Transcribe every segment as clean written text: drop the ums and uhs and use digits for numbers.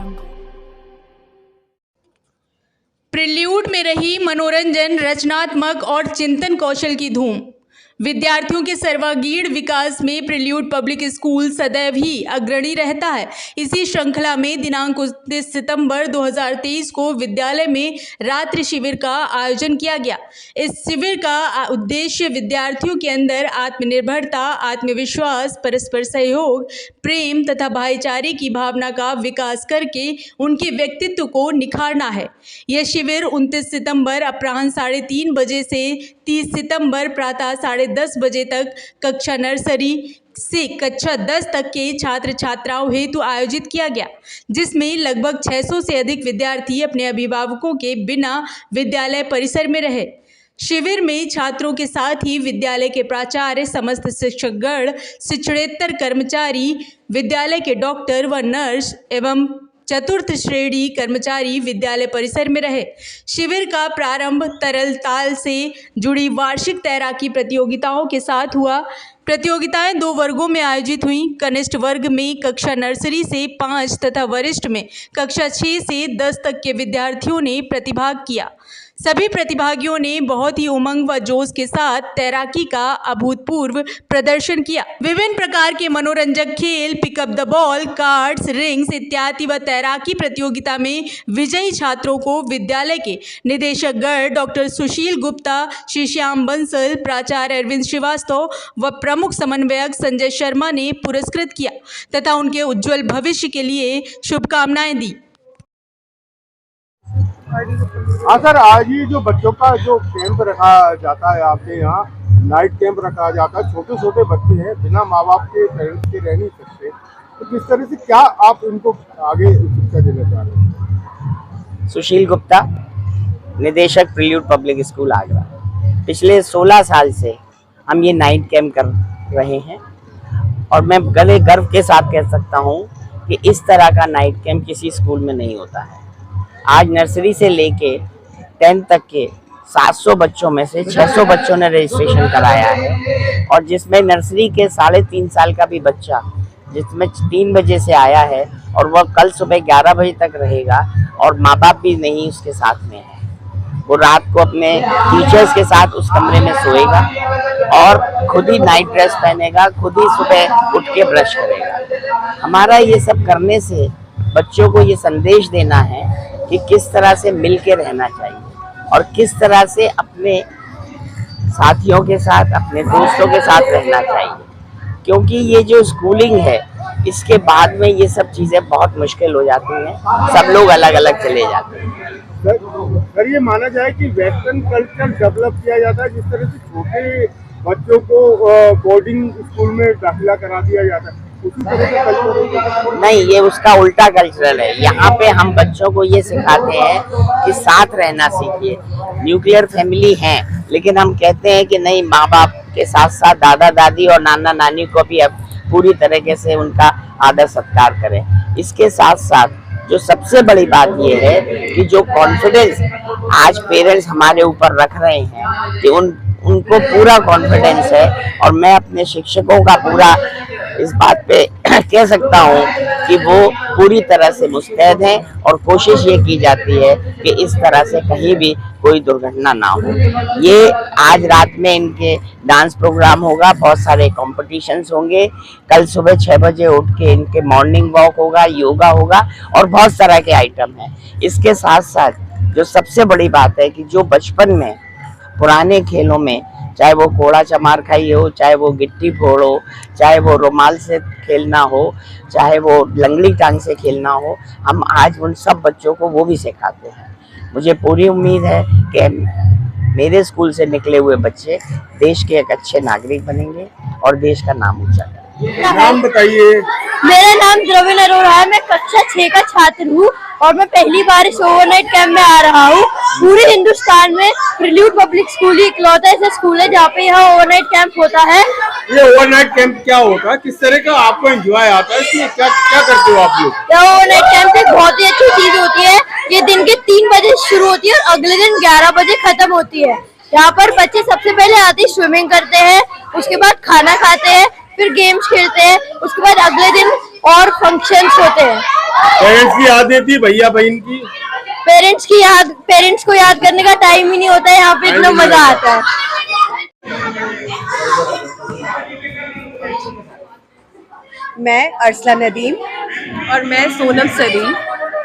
रंग। प्रिल्यूड में रही मनोरंजन, रचनात्मक और चिंतन कौशल की धूम। विद्यार्थियों के सर्वांगीण विकास में प्रिल्यूड पब्लिक स्कूल सदैव ही अग्रणी रहता है। इसी श्रृंखला में दिनांक 29 सितंबर 2023 को विद्यालय में रात्रि शिविर का आयोजन किया गया। इस शिविर का उद्देश्य विद्यार्थियों के अंदर आत्मनिर्भरता, आत्मविश्वास, परस्पर सहयोग, प्रेम तथा भाईचारे की भावना का विकास करके उनके व्यक्तित्व को निखारना है। यह शिविर 29 सितंबर अपराह्न 3:30 बजे से 30 सितंबर प्रातः 10:30 बजे तक कक्षा नर्सरी से कक्षा 10 तक के छात्र छात्राओं हेतु आयोजित किया गया, जिसमें लगभग 600 से अधिक विद्यार्थी अपने अभिभावकों के बिना विद्यालय परिसर में रहे। शिविर में छात्रों के साथ ही विद्यालय के प्राचार्य, समस्त शिक्षकगण, शिक्षणेतर कर्मचारी, विद्यालय के डॉक्टर व नर्स एवं चतुर्थ श्रेणी कर्मचारी विद्यालय परिसर में रहे। शिविर का प्रारंभ तरल ताल से जुड़ी वार्षिक तैराकी प्रतियोगिताओं के साथ हुआ। प्रतियोगिताएं 2 वर्गों में आयोजित हुई। कनिष्ठ वर्ग में कक्षा नर्सरी से 5 तथा वरिष्ठ में कक्षा 6 से 10 तक के विद्यार्थियों ने प्रतिभाग किया। सभी प्रतिभागियों ने बहुत ही उमंग व जोश के साथ तैराकी का अभूतपूर्व प्रदर्शन किया। विभिन्न प्रकार के मनोरंजक खेल, pick up the ball, cards, rings इत्यादि व तैराकी प्रतियोगिता में विजयी छात्रों को विद्यालय के निदेशक गण डॉक्टर सुशील गुप्ता, श्री श्याम बंसल, प्राचार्य अरविंद श्रीवास्तव व प्रमुख समन्वयक संजय शर्मा ने पुरस्कृत किया तथा उनके उज्जवल भविष्य के लिए शुभकामनाएं दी। हाँ सर, आज ही जो बच्चों का जो कैंप रखा जाता है आपके यहाँ, नाइट कैंप रखा जाता है, छोटे छोटे बच्चे हैं, बिना माँ बाप के, पेरेंट्स के रह नहीं सकते, तो किस तरह से क्या आप इनको आगे शिक्षा देना चाह रहे हैं? सुशील गुप्ता, निदेशक प्रिल्यूड पब्लिक स्कूल आगरा। पिछले 16 साल से हम ये नाइट कैंप कर रहे हैं और मैं बड़े गर्व के साथ कह सकता हूँ कि इस तरह का नाइट कैंप किसी स्कूल में नहीं होता है। आज नर्सरी से लेके 10th तक के 700 बच्चों में से 600 बच्चों ने रजिस्ट्रेशन कराया है और जिसमें नर्सरी के 3.5 साल का भी बच्चा, जिसमें 3 बजे से आया है और वह कल सुबह 11 बजे तक रहेगा और माँ बाप भी नहीं उसके साथ में है। वो रात को अपने टीचर्स के साथ उस कमरे में सोएगा और खुद ही नाइट ड्रेस पहनेगा, खुद ही सुबह उठ के ब्रश करेगा। हमारा ये सब करने से बच्चों को ये संदेश देना है कि किस तरह से मिल के रहना चाहिए और किस तरह से अपने साथियों के साथ, अपने दोस्तों के साथ रहना चाहिए, क्योंकि ये जो स्कूलिंग है इसके बाद में ये सब चीज़ें बहुत मुश्किल हो जाती हैं, सब लोग अलग अलग चले जाते हैं। सर, ये माना जाए कि वेस्टर्न कल्चर डेवलप किया जाता है, जिस तरह से छोटे बच्चों को बोर्डिंग स्कूल में दाखिला करा दिया जाता है, उसी तरह का कल्चर नहीं, ये उसका उल्टा कल्चरल है। यहाँ पे हम बच्चों को ये सिखाते हैं कि साथ रहना सीखिए। न्यूक्लियर फैमिली है, लेकिन हम कहते हैं कि नहीं, माँ बाप के साथ साथ दादा दादी और नाना नानी को भी अब पूरी तरीके से उनका आदर सत्कार करें। इसके साथ साथ जो सबसे बड़ी बात ये है कि जो कॉन्फिडेंस आज पेरेंट्स हमारे ऊपर रख रहे हैं कि उनको पूरा कॉन्फिडेंस है और मैं अपने शिक्षकों का पूरा इस बात पे कह सकता हूँ कि वो पूरी तरह से मुस्तैद हैं और कोशिश ये की जाती है कि इस तरह से कहीं भी कोई दुर्घटना ना हो। ये आज रात में इनके डांस प्रोग्राम होगा, बहुत सारे कॉम्पिटिशन्स होंगे, कल सुबह 6 बजे उठ के इनके मॉर्निंग वॉक होगा, योगा होगा और बहुत तरह के आइटम हैं। इसके साथ साथ जो सबसे बड़ी बात है कि जो बचपन में पुराने खेलों में, चाहे वो घोड़ा चमार खाई हो, चाहे वो गिट्टी फोड़ हो, चाहे वो रुमाल से खेलना हो, चाहे वो लंगड़ी टांग से खेलना हो, हम आज उन सब बच्चों को वो भी सिखाते हैं। मुझे पूरी उम्मीद है कि मेरे स्कूल से निकले हुए बच्चे देश के एक अच्छे नागरिक बनेंगे और देश का नाम ऊंचा करेंगे। नाम बताइए। मेरा नाम द्रविण अरोड़ा है, मैं कक्षा 6 का छात्र हूँ और मैं पहली बार इस ओवरनाइट कैंप में आ रहा हूँ। पूरे हिंदुस्तान में प्रिल्यूड पब्लिक स्कूल ही इकलौता ऐसा स्कूल है जहाँ पे यहाँ ओवरनाइट कैंप होता है। ये ओवरनाइट कैंप क्या होता है, किस तरह का आपको एंजॉय आता है, इसमें क्या क्या करते हो आप लोग? यह ओवरनाइट कैंप एक बहुत ही अच्छी चीज होती है। ये दिन के 3 बजे शुरू होती है और अगले दिन 11 बजे खत्म होती है। यहाँ पर बच्चे सबसे पहले आते ही स्विमिंग करते हैं, उसके बाद खाना खाते हैं, फिर गेम्स खेलते हैं, उसके बाद अगले दिन और फंक्शंस होते हैं। पेरेंट्स की याद नहीं थी, भैया बहन की? पेरेंट्स को याद करने का टाइम ही नहीं होता है, यहाँ पे इतना मजा आता है। मैं अर्सला नदीम और मैं Sonam Salim.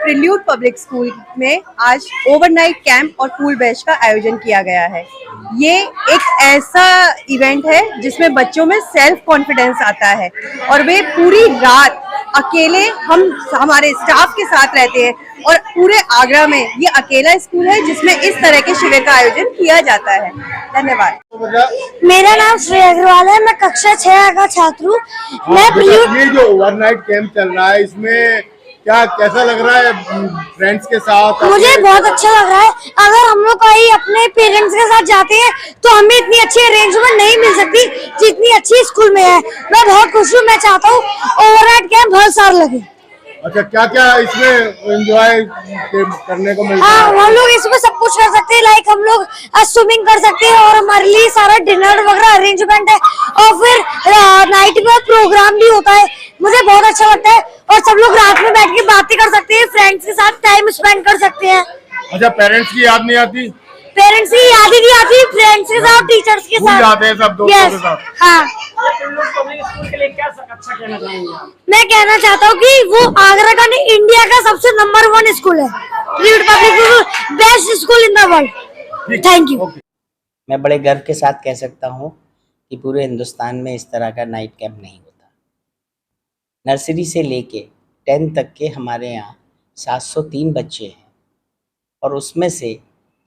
Prelude public school में आज ओवरनाइट कैंप और पूल बैच का आयोजन किया गया है। ये एक ऐसा इवेंट है जिसमें बच्चों में सेल्फ कॉन्फिडेंस आता है और वे पूरी रात अकेले हमारे स्टाफ के साथ रहते हैं और पूरे आगरा में ये अकेला स्कूल है जिसमें इस तरह के शिविर का आयोजन किया जाता है। धन्यवाद। मेरा नाम श्रेया अग्रवाल है, मैं कक्षा 6 का छात्र हूँ। मैं प्रिल्यूड ये जो ओवरनाइट कैंप चल रहा है, इसमें क्या कैसा लग रहा है फ्रेंड्स के साथ? मुझे बहुत अच्छा लग रहा है। अगर हम लोग कहीं अपने पेरेंट्स के साथ जाते हैं तो हमें इतनी अच्छी अरेंजमेंट नहीं मिल सकती जितनी अच्छी स्कूल में है। मैं बहुत खुश हूँ। मैं चाहता हूँ ओवरनाइट कैंप हर साल लगे। अच्छा, क्या क्या इसमें एंजॉय करने को मिलता हाँ, है? हम लोग इसमें सब कुछ कर सकते हैं। लाइक हम लोग स्विमिंग कर सकते हैं और हमारे लिए सारा डिनर वगैरह अरेंजमेंट है और फिर नाइट में प्रोग्राम भी होता है। मुझे बहुत अच्छा लगता है और सब लोग रात में बैठ के बातें कर सकते हैं, फ्रेंड्स के साथ टाइम स्पेंड कर सकते हैं। अच्छा, पेरेंट्स की याद नहीं आती? पेरेंट्स की याद ही नहीं आती, फ्रेंड्स के साथ, टीचर्स के भूल साथ जाते हैं सब दोस्तों के साथ। हाँ, स्कूल के लिए क्या अच्छा कहना चाहेंगे आप? मैं कहना चाहता हूँ कि वो आगरा का नहीं, इंडिया का सबसे नंबर 1 स्कूल है। Prelude public school best school in the world. Thank you. मैं बड़े गर्व के साथ कह सकता हूँ कि पूरे हिंदुस्तान में इस तरह का नाइट कैंप नहीं होता। नर्सरी से लेके 10th तक के हमारे यहाँ 703 बच्चे हैं और उसमें से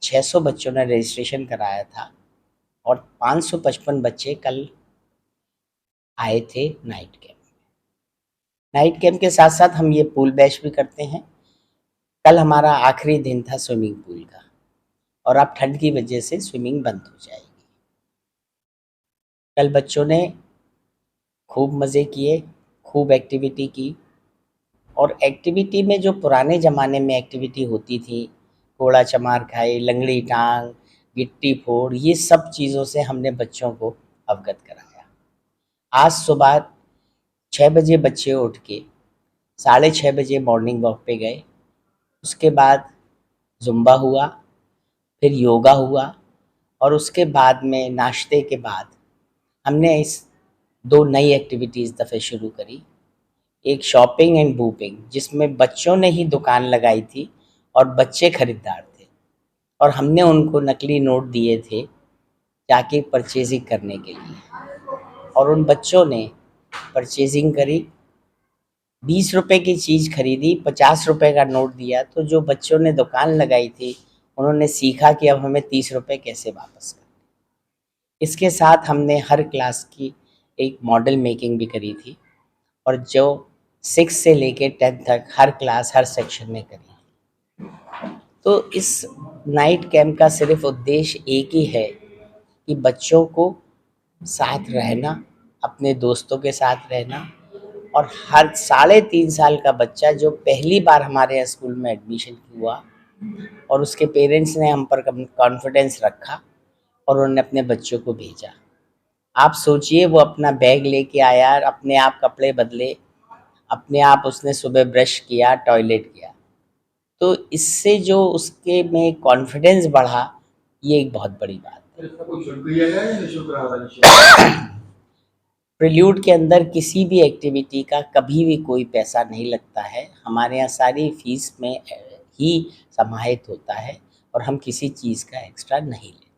600 बच्चों ने रजिस्ट्रेशन कराया था और 555 बच्चे कल आए थे नाइट कैंप में। नाइट कैंप के साथ साथ हम ये पूल बैच भी करते हैं। कल हमारा आखिरी दिन था स्विमिंग पूल का और अब ठंड की वजह से स्विमिंग बंद हो जाएगी। कल बच्चों ने खूब मज़े किए, खूब एक्टिविटी की और एक्टिविटी में जो पुराने ज़माने में एक्टिविटी होती थी, घोड़ा चमार खाई, लंगड़ी टांग, गिट्टी फोड़, ये सब चीज़ों से हमने बच्चों को अवगत कराया। आज सुबह 6 बजे बच्चे उठ के 6:30 बजे मॉर्निंग वॉक पे गए। उसके बाद जुम्बा हुआ, फिर योगा हुआ और उसके बाद में नाश्ते के बाद हमने इस 2 नई एक्टिविटीज़ दफ़े शुरू करी। एक शॉपिंग एंड बूपिंग, जिसमें बच्चों ने ही दुकान लगाई थी और बच्चे खरीदार थे और हमने उनको नकली नोट दिए थे जाके परचेजिंग करने के लिए और उन बच्चों ने परचेजिंग करी। 20 रुपए की चीज़ खरीदी, 50 रुपए का नोट दिया, तो जो बच्चों ने दुकान लगाई थी उन्होंने सीखा कि अब हमें 30 रुपए कैसे वापस करने। इसके साथ हमने हर क्लास की एक मॉडल मेकिंग भी करी थी और जो 6 से लेके 10 तक हर क्लास हर सेक्शन में करी। तो इस नाइट कैंप का सिर्फ उद्देश्य एक ही है कि बच्चों को साथ रहना, अपने दोस्तों के साथ रहना और हर 3.5 साल का बच्चा जो पहली बार हमारे यहाँ स्कूल में एडमिशन हुआ और उसके पेरेंट्स ने हम पर कॉन्फिडेंस रखा और उन्होंने अपने बच्चों को भेजा। आप सोचिए, वो अपना बैग लेके आया, अपने आप कपड़े बदले, अपने आप उसने सुबह ब्रश किया, टॉयलेट गया, तो इससे जो उसके में कॉन्फिडेंस बढ़ा, ये एक बहुत बड़ी बात है। प्रिल्यूड के अंदर किसी भी एक्टिविटी का कभी भी कोई पैसा नहीं लगता है। हमारे यहाँ सारी फीस में ही समाहित होता है और हम किसी चीज़ का एक्स्ट्रा नहीं लेते।